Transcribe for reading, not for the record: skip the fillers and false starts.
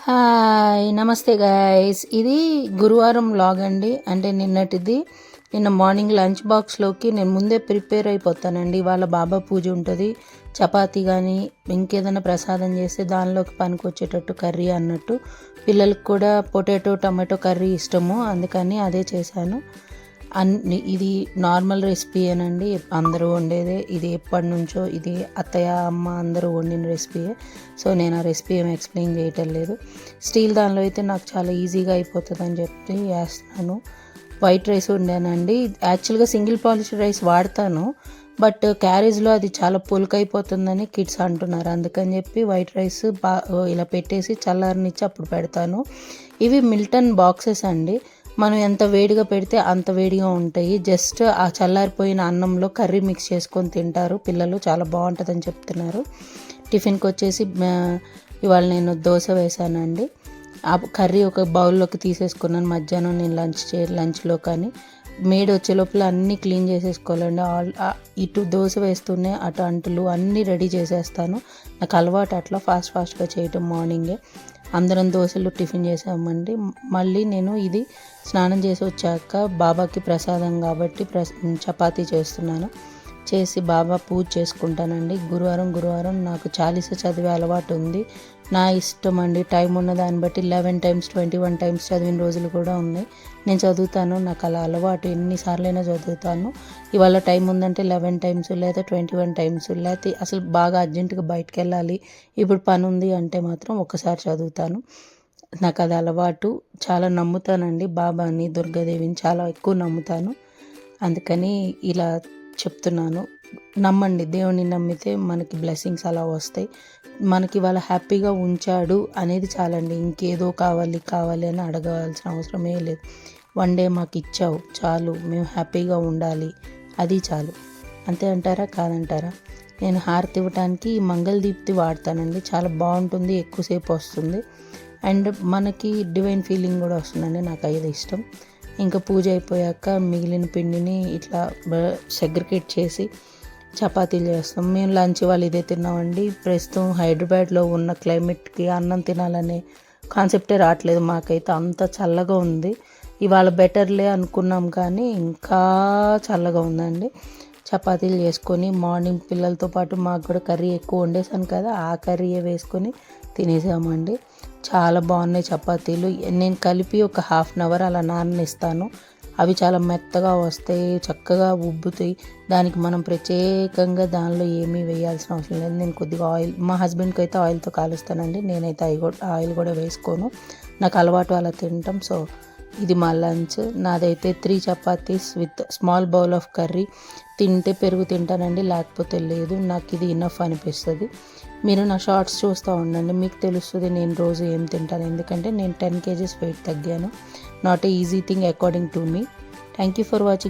Hi నమస్తే guys. ఇది గురువారం వ్లాగ్ అండి. అంటే నిన్నటిది. నిన్న మార్నింగ్ లంచ్ బాక్స్లోకి నేను ముందే ప్రిపేర్ అయిపోతానండి. ఇవాళ బాబా పూజ ఉంటుంది. చపాతీ కానీ ఇంకేదైనా ప్రసాదం చేస్తే దానిలోకి పనికొచ్చేటట్టు కర్రీ అన్నట్టు. పిల్లలకు కూడా పొటాటో టమాటో కర్రీ ఇష్టము, అందుకని అదే చేశాను. ఇది నార్మల్ రెసిపీయేనండి, అందరూ వండేదే. ఇది ఎప్పటి నుంచో ఇది అత్తయ్య అమ్మ అందరూ వండిన రెసిపీయే. సో నేను ఆ రెసిపీ ఏమి ఎక్స్ప్లెయిన్ చేయటం లేదు. స్టీల్ దానిలో అయితే నాకు చాలా ఈజీగా అయిపోతుందని చెప్పి వేస్తున్నాను. వైట్ రైస్ వండానండి. యాక్చువల్గా సింగిల్ పాలిష్ రైస్ వాడతాను, బట్ క్యారేజ్లో అది చాలా పులుకైపోతుందని కిడ్స్ అంటున్నారు. అందుకని చెప్పి వైట్ రైస్ ఇలా పెట్టేసి చల్లారనిచ్చి అప్పుడు పెడతాను. ఇవి మిల్టన్ బాక్సెస్ అండి. మనం ఎంత వేడిగా పెడితే అంత వేడిగా ఉంటాయి. జస్ట్ ఆ చల్లారిపోయిన అన్నంలో కర్రీ మిక్స్ చేసుకొని తింటారు పిల్లలు, చాలా బాగుంటుందని చెప్తున్నారు. టిఫిన్కి వచ్చేసి ఇవాళ నేను దోశ వేసానండి. ఆ కర్రీ ఒక బౌల్లోకి తీసేసుకున్నాను. మధ్యాహ్నం నేను లంచ్లో కానీ మేడ్ వచ్చే లోపల అన్నీ క్లీన్ చేసేసుకోవాలండి. ఇటు దోశ వేస్తూనే అటు అంటులు అన్నీ రెడీ చేసేస్తాను. నాకు అలవాటు అట్లా ఫాస్ట్గా చేయటం. మార్నింగే అందరం దోశలు టిఫిన్ చేసామండి. మళ్ళీ నేను ఇది స్నానం చేసి వచ్చాక బాబాకి ప్రసాదం కాబట్టి చపాతీ చేస్తున్నాను. చేసి బాబా పూజ చేసుకుంటానండి. గురువారం నాకు చాలీస చదివే అలవాటు ఉంది. నా ఇష్టం అండి. టైం ఉన్న దాన్ని బట్టి 11 times 21 times చదివిన రోజులు కూడా ఉన్నాయి. నేను చదువుతాను, నాకు అలా అలవాటు. ఎన్నిసార్లైనా చదువుతాను. ఇవాళ టైం ఉందంటే 11 times లేదా 21 times, లేకపోతే అసలు బాగా అర్జెంటుగా బయటకు వెళ్ళాలి, ఇప్పుడు పని ఉంది అంటే మాత్రం ఒకసారి చదువుతాను. నాకు అది అలవాటు. చాలా నమ్ముతానండి బాబాని, దుర్గాదేవిని చాలా ఎక్కువ నమ్ముతాను. అందుకని ఇలా చెప్తున్నాను. నమ్మండి, దేవుని నమ్మితే మనకి బ్లెస్సింగ్స్ అలా వస్తాయి. మనకి వాళ్ళ హ్యాపీగా ఉంచాడు అనేది చాలండి. ఇంకేదో కావాలి అని అడగవలసిన అవసరమే లేదు. వన్ డే మాకు ఇచ్చావు చాలు, మేము హ్యాపీగా ఉండాలి, అది చాలు. అంతే అంటారా కాదంటారా? నేను హారతి ఇవ్వటానికి మంగళదీప్తి వాడతానండి. చాలా బాగుంటుంది, ఎక్కువసేపు వస్తుంది, అండ్ మనకి డివైన్ ఫీలింగ్ కూడా వస్తుందండి. నాకు అది ఇష్టం. ఇంకా పూజ అయిపోయాక మిగిలిన పిండిని ఇట్లా సెగ్రిగేట్ చేసి చపాతీలు చేస్తాం. మేము లంచ్ వాళ్ళు ఇదే తిన్నామండి. ప్రస్తుతం హైదరాబాద్లో ఉన్న క్లైమేట్కి అన్నం తినాలనే కాన్సెప్టే రావట్లేదు మాకైతే. అంత చల్లగా ఉంది. ఇవాళ బెటర్లే అనుకున్నాం కానీ ఇంకా చల్లగా ఉందండి. చపాతీలు చేసుకొని మార్నింగ్ పిల్లలతో పాటు మాకు కూడా కర్రీ ఎక్కువ వండేసాను కదా, ఆ కర్రీయే వేసుకొని తినేసామండి. చాలా బాగున్నాయి చపాతీలు. నేను కలిపి ఒక 1/2 hour అలా నాననిస్తాను. అవి చాలా మెత్తగా వస్తాయి, చక్కగా ఉబ్బుతాయి. దానికి మనం ప్రత్యేకంగా దానిలో ఏమీ వేయాల్సిన అవసరం లేదు. నేను కొద్దిగా ఆయిల్, మా హస్బెండ్కి అయితే ఆయిల్తో కాలుస్తానండి. నేనైతే ఆయిల్ కూడా వేసుకోను, నాకు అలవాటు అలా తింటాం. సో ఇది మా లంచ్. నాదైతే 3 chapatis with small bowl of curry. తింటే పెరుగు తింటానండి, లేకపోతే లేదు. నాకు ఇది ఇనఫ్ అనిపిస్తుంది. మీరు నా షార్ట్స్ చూస్తూ ఉండండి, మీకు తెలుస్తుంది నేను రోజు ఏం తింటాను. ఎందుకంటే నేను 10 kgs వెయిట్ తగ్గాను. Not a easy thing according to me. Thank you for watching.